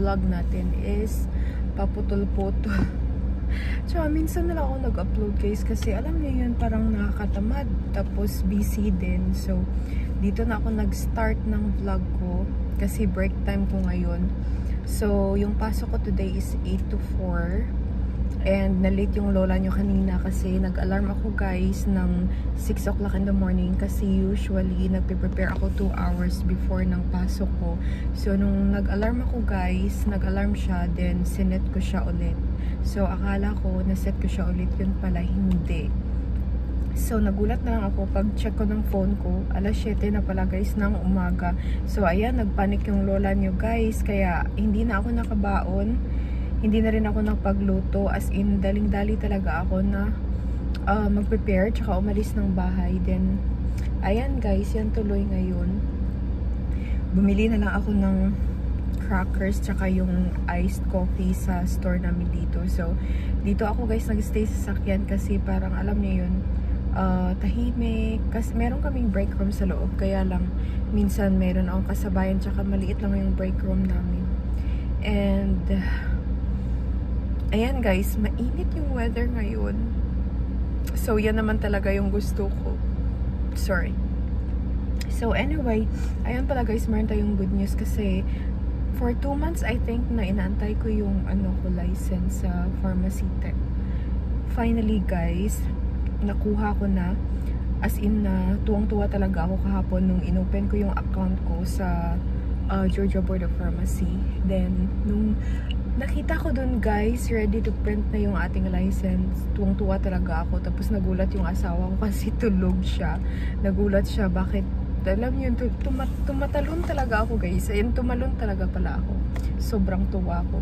vlog natin is paputol-putol. Tsaka minsan na lang ako nag-upload guys kasi alam niyo yun, parang nakakatamad tapos busy din. So dito na ako nag-start ng vlog ko kasi break time ko ngayon. So yung pasok ko today is 8 to 4. And na-late yung lola nyo kanina kasi nag-alarm ako guys ng 6 o'clock in the morning kasi usually nagpe-prepare ako 2 hours before ng pasok ko. So nung nag-alarm ako guys, nag-alarm siya, then sinet ko siya ulit. So akala ko na-set ko siya ulit, yun pala hindi. So nagulat na lang ako pag check ko ng phone ko, alas 7 na pala guys ng umaga. So ayan, nagpanik yung lola nyo guys, kaya hindi na ako nakabaon. Hindi na rin ako napagluto, as in daling-dali talaga ako na mag-prepare tsaka umalis ng bahay. Then ayan guys, yan tuloy ngayon. Bumili na lang ako ng crackers tsaka yung iced coffee sa store namin dito. So dito ako guys nag-stay sa sakyan kasi parang alam niyo yun, tahimik. Kasi meron kaming break room sa loob, kaya lang minsan meron akong kasabayan tsaka maliit lang yung break room namin. And ayan guys, mainit yung weather ngayon. So yan naman talaga yung gusto ko. Sorry. So anyway, ayan pala guys, meron tayong good news kasi for 2 months I think na inaantay ko yung license sa pharmacy tech. Finally guys, nakuha ko na. As in na tuwang-tuwa talaga ako kahapon nung inopen ko yung account ko sa Georgia Board of Pharmacy. Then nung nakita ko dun guys, ready to print na yung ating license, tuwang-tuwa talaga ako. Tapos nagulat yung asawa ko kasi tulog siya. Nagulat siya, bakit? Alam niyo, tumatalon talaga ako guys. Ayun, tumalon talaga pala ako. Sobrang tuwa ko.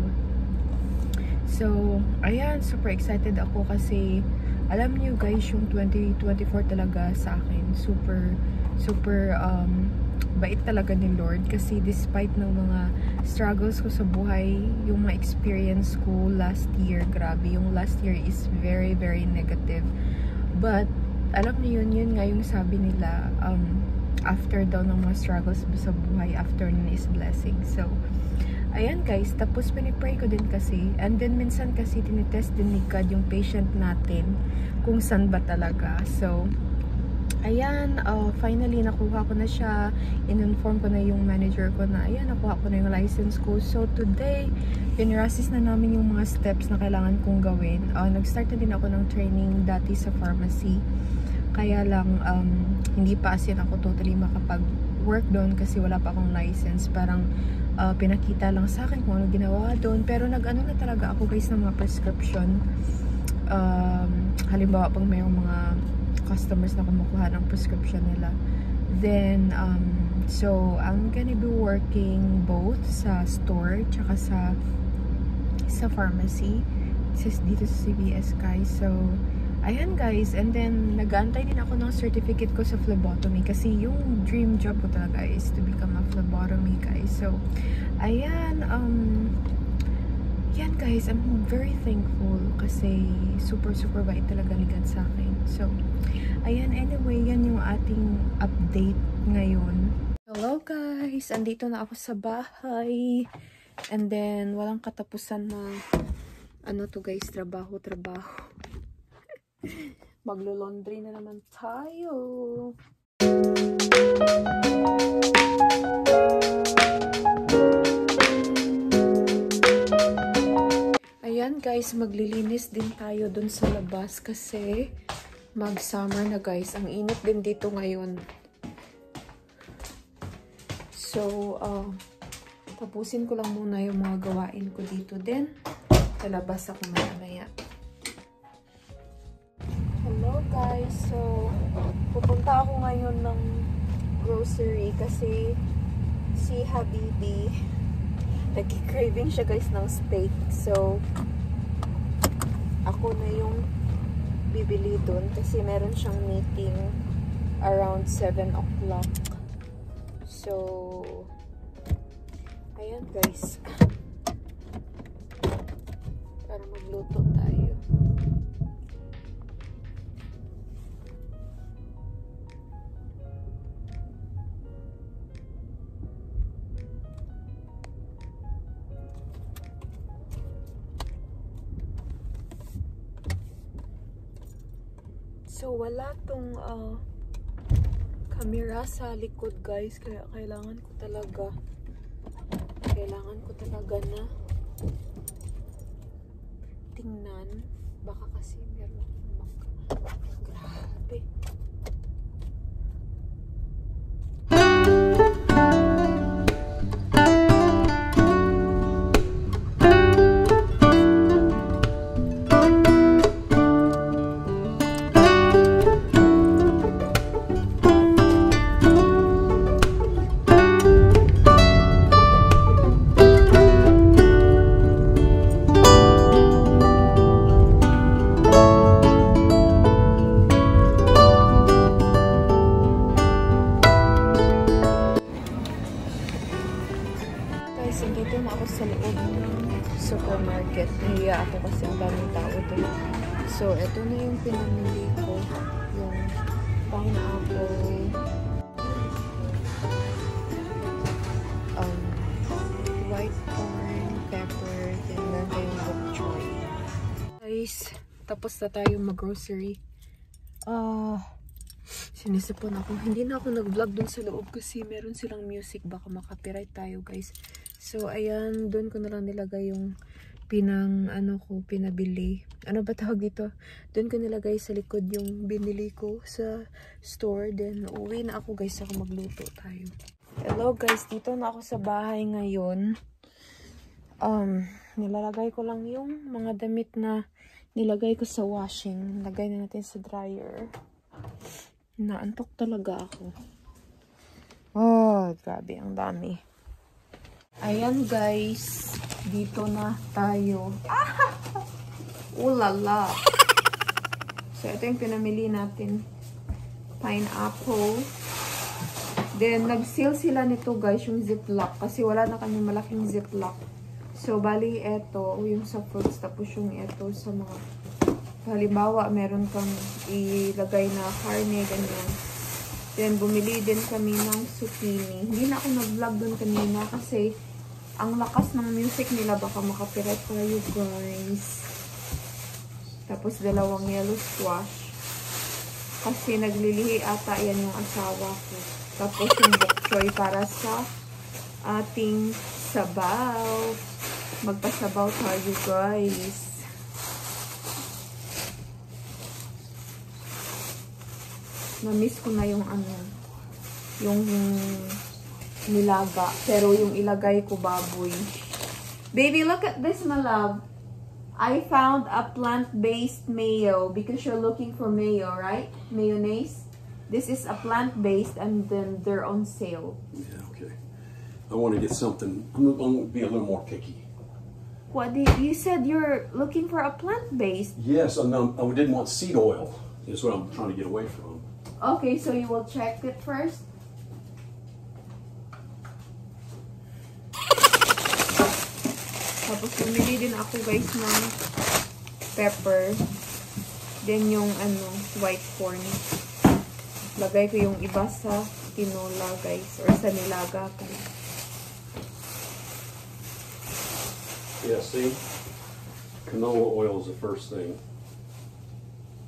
So, ayan, super excited ako kasi alam niyo guys, yung 2024 talaga sa akin, super bait talaga ni Lord kasi despite ng mga struggles ko sa buhay, yung mga experience ko last year, grabe, yung last year is very negative. But alam niyo yun nga yung sabi nila, after daw ng mga struggles sa buhay, after nun is blessing. So ayan guys, tapos pinipray ko din kasi, and then minsan kasi tinitest din ni God yung patient natin kung saan ba talaga. So ayan, finally nakuha ko na siya. In-inform ko na yung manager ko na ayan, nakuha ko na yung license ko. So today, pinrasis na namin yung mga steps na kailangan kong gawin. Nag-start na din ako ng training dati sa pharmacy. Kaya lang, hindi pa as in ako totally makapag-work doon kasi wala pa akong license. Parang pinakita lang sa akin kung ano ginawa doon. Pero nag-ano na talaga ako guys ng mga prescription. Halimbawa pag mayroong mga customers na kumukuha ng prescription nila. Then, so, I'm gonna be working both sa store tsaka sa pharmacy. Dito sa CVS guys. So, ayan guys. And then, nag-aantay din ako ng certificate ko sa phlebotomy kasi yung dream job ko talaga is to become a phlebotomy guys. So, ayan, yan guys, I'm very thankful kasi super bait talaga ni God sa akin. So, ayan, anyway, yan yung ating update ngayon. Hello guys, andito na ako sa bahay. And then, walang katapusan na ano to guys, trabaho. Maglo-laundry na naman tayo. Ayan guys, maglilinis din tayo dun sa labas kasi mag-summer na guys. Ang init din dito ngayon. So, tapusin ko lang muna yung mga gawain ko dito din. Lalabas ako mamaya. Hello guys, so pupunta ako ngayon ng grocery kasi si Habibi nagki-craving siya guys ng steak. So, ako na yung bibili dun kasi meron siyang meeting around 7 o'clock. So, ayan guys. Para magluto tayo. So, wala tong camera sa likod, guys. Kaya kailangan ko talaga na tingnan. Baka kasi meron grabe. Dito na ako sa loob ng supermarket. Nahiya ako kasi ang daming tao doon. So, ito na yung pinamili ko. Yung pineapple, white corn, pepper, then meron yung bok choy. Guys, tapos na tayo mag-grocery. Sinisipon ako. Hindi na ako nag-vlog dun sa loob kasi meron silang music. Baka makapiright tayo, guys. So, ayan. Doon ko na lang nilagay yung pinabili. Ano ba tawag dito? Doon ko nilagay sa likod yung binili ko sa store. Then, uwi na ako, guys. Ako magluto tayo. Hello, guys. Dito na ako sa bahay ngayon. Nilalagay ko lang yung mga damit na nilagay ko sa washing. Lagay na natin sa dryer. Naantok talaga ako. Oh, grabe. Ang dami. Ayan, guys. Dito na tayo. Ulala. So, ito yung pinamili natin. Pineapple. Then, nag-seal sila nito, guys, yung ziplock. Kasi wala na kami malaking ziplock. So, bali, ito, yung sa fruits. Tapos yung ito sa mga, halimbawa, meron kang ilagay na karne, ganyan. Then, bumili din kami ng zucchini. Hindi na ako nag-vlog doon kanina kasi ang lakas ng music nila. Baka makapiright tayo, guys. Tapos, dalawang yellow squash. Kasi naglilihi ata yan yung asawa ko. Tapos, yung bok choy para sa ating sabaw. Magpasabaw tayo, guys. Na-miss ko na yung yung nilaga. Pero yung ilagay ko baboy. Baby, look at this, my love. I found a plant-based mayo because you're looking for mayo, right? Mayonnaise. This is a plant-based and then they're on sale. Yeah, okay. I want to get something. I'm going to be a little more picky. What did you said you're looking for a plant-based? Yes, I didn't want seed oil. Is what I'm trying to get away from. Okay, so you will check it first. Tapos bumili din ako, guys, ng pepper. Then yung white corn. Lagay ko yung iba sa tinola, guys, or sa nilaga, guys. Yeah, see? Canola oil is the first thing.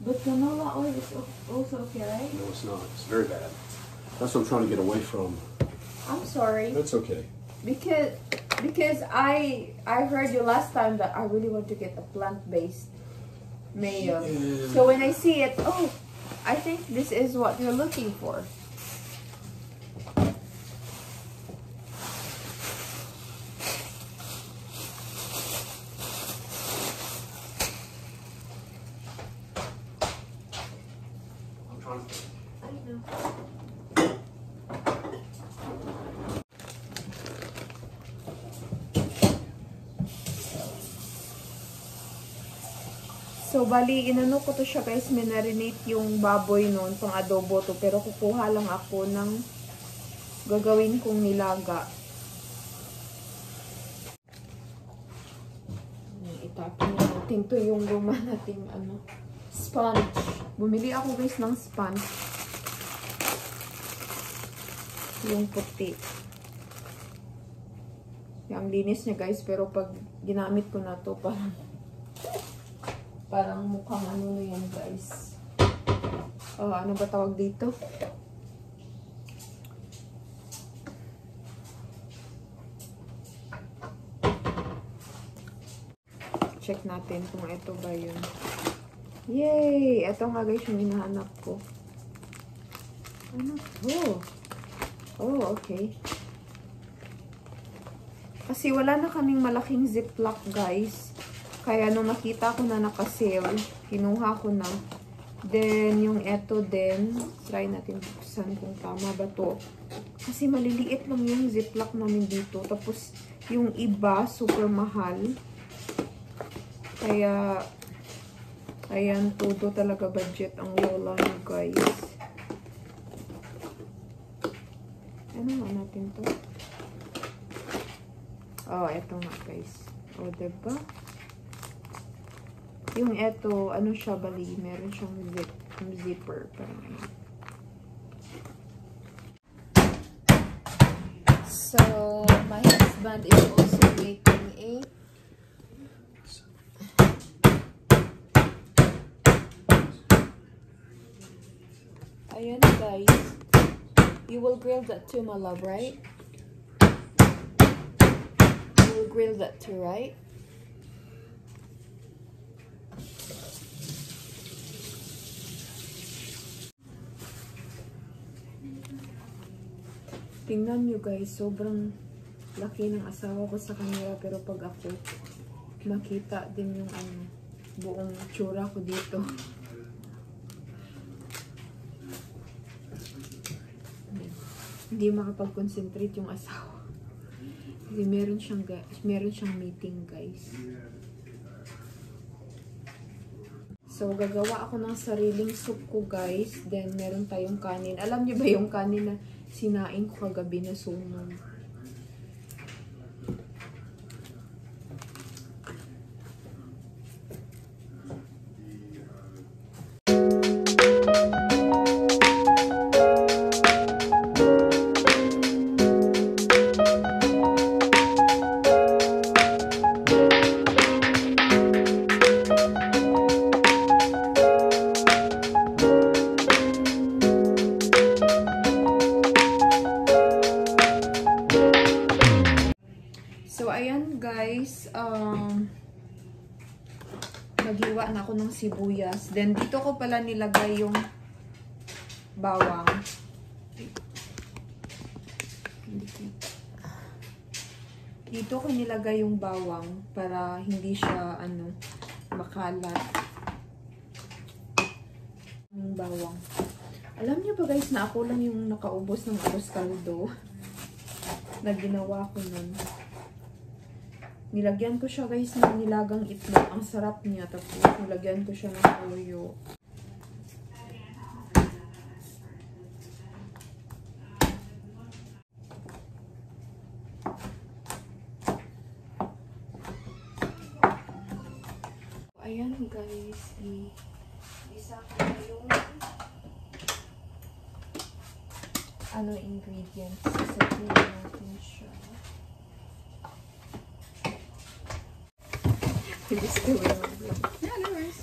But canola oil is also okay, right? No, it's not. It's very bad. That's what I'm trying to get away from. I'm sorry. That's okay. Because I heard you last time that I really want to get a plant-based mayo. Yeah. So when I see it, oh, I think this is what you're looking for. So, bali, inano ko to siya, guys, minarinate yung baboy noon, pang adobo to, pero kukuha lang ako ng gagawin kong nilaga. Itapin natin to yung luma nating sponge. Bumili ako, guys, ng sponge. Yung puti. Yung linis niya, guys, pero pag ginamit ko na to, parang mukhang na yan, guys. ano ba tawag dito? Check natin kung ito ba yun. Yay! Ito nga guys yung hinahanap ko. Ano to? Oh, okay. Kasi wala na kaming malaking ziplock guys. Kaya nung nakita ko na naka-sale, kinuha ko na. Then, yung eto din, try natin buksan kung tama ba to. Kasi maliliit lang yung ziplock namin dito. Tapos, yung iba, super mahal. Kaya, ayan, todo talaga budget ang lola nyo, guys. Ano nga natin to? Oh, eto nga, guys. Oh, diba? Yung eto, ano siya, bali, meron siyang zipper. Parang. So, my husband is also making a ayan guys, you will grill that too, my love, right? You will grill that too, right? Tingnan nyo guys, sobrang laki ng asawa ko sa camera, pero pag ako, makita din yung buong tsura ko dito. Hindi makapag-concentrate yung asawa. Kasi meron siyang meeting, guys. So, gagawa ako ng sariling soup ko, guys. Then, meron tayong kanin. Alam niyo ba yung kanin na sinaing ko kagabi na sunog? So, ayan guys, naghiwa na ako ng sibuyas. Then, dito ko pala nilagay yung bawang. Dito ko nilagay yung bawang para hindi siya, makalat. Yung bawang. Alam niyo ba guys, na ako lang yung nakaubos ng arroz caldo na ginawa ko nun. Nilagyan ko siya guys ng nilagang itlog. Ang sarap niya. Tapos nilagyan ko siya ng toyo. Ayan guys. Isa ko na yung ingredients. Sasabihin natin siya. Just do it. Yeah, no worries.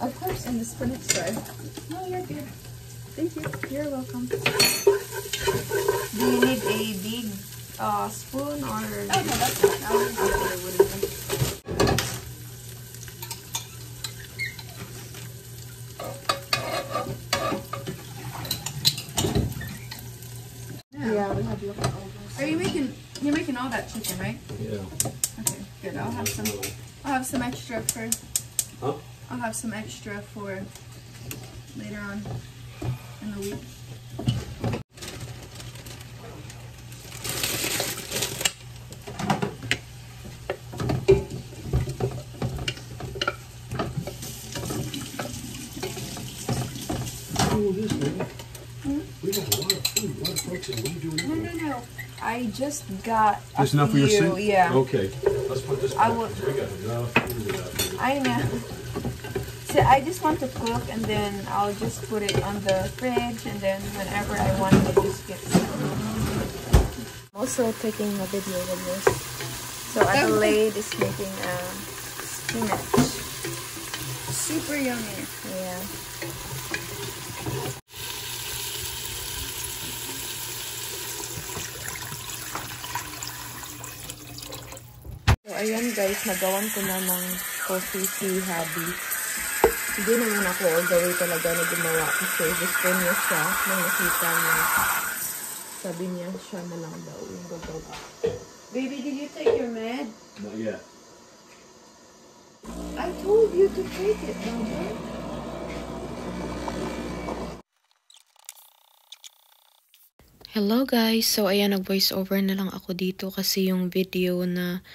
Of course, and the spinach side. No, you're good. Thank you. You're welcome. Do you need a big spoon or? Oh, no, that's fine. I'll use the wooden one. Yeah, we have leftovers. Are you're making all that chicken, right? Yeah. Okay, good. I'll have some extra for. Huh? I'll have some extra for later on in the week. Oh, this thing. We got a lot of food. A lot of folks in. What are you doing? No. I just got Just enough for your few, sink? yeah. Okay. Let's put this I back. will- We got enough food out here. I know. So I just want to cook and then I'll just put it on the fridge and then whenever I want to just get some. Also taking a video of this. So Adelaide is making a spinach. Super yummy. Yeah. So ayan guys, nagawan ko na ng coffee si Habi. Hindi naman ako all the way talaga na gumawa kasi gusto niya siya nung nakita niya. Sabi niya, siya na lang daw yung gagawa. Baby, did you take your med? Not yet. I told you to take it, Mama. Hello guys! So ayan, nag-voice over na lang ako dito kasi yung video na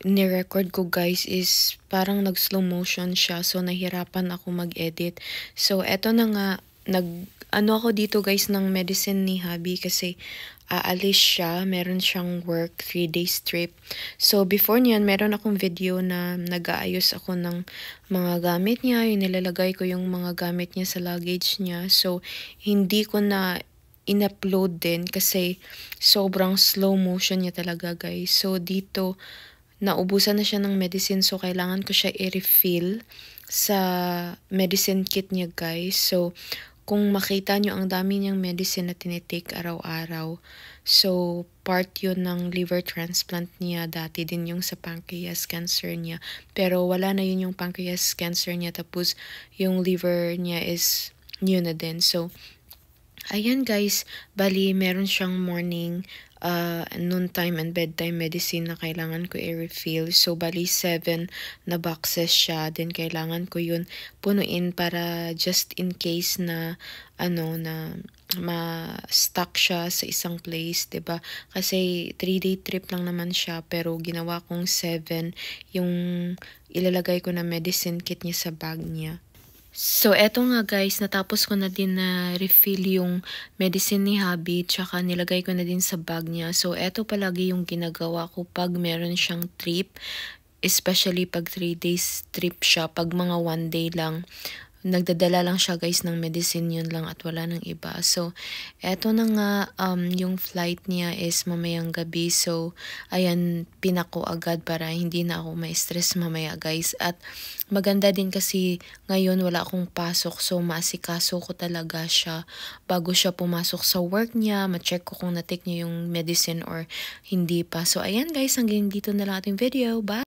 ni-record ko guys is parang nag-slow motion siya. So nahirapan ako mag-edit. So eto na nga, ano ako dito guys ng medicine ni Habi kasi aalis siya. Meron siyang work 3 days trip. So before niyan, meron akong video na nag-aayos ako ng mga gamit niya. Yung nilalagay ko yung mga gamit niya sa luggage niya. So hindi ko na in-upload din kasi sobrang slow motion niya talaga guys. So dito, naubusan na siya ng medicine so kailangan ko siya i-refill sa medicine kit niya guys. So kung makita nyo ang dami niyang medicine na tinitake araw-araw. So part yun ng liver transplant niya. Dati din yung sa pancreas cancer niya. Pero wala na yun yung pancreas cancer niya. Tapos yung liver niya is new na din. So ayan guys, bali meron siyang morning, noontime and bedtime medicine na kailangan ko i-refill. So bali 7 na boxes siya. Then kailangan ko yun punuin para just in case na na ma-stuck siya sa isang place, 'di ba? Kasi 3-day trip lang naman siya pero ginawa kong 7 yung ilalagay ko na medicine kit niya sa bag niya. So, eto nga guys, natapos ko na din na refill yung medicine ni Habi, tsaka nilagay ko na din sa bag niya. So, eto palagi yung ginagawa ko pag meron siyang trip, especially pag 3 days trip siya, pag mga 1 day lang. Nagdadala lang siya guys ng medicine, yun lang at wala nang iba. So, eto na nga, yung flight niya is mamayang gabi. So, ayan, pinako agad para hindi na ako ma-stress mamaya guys. At maganda din kasi ngayon wala akong pasok. So, maasikaso ko talaga siya bago siya pumasok sa work niya. Ma-check ko kung na-take niya yung medicine or hindi pa. So, ayan guys, hanggang dito na lang ating video. Bye!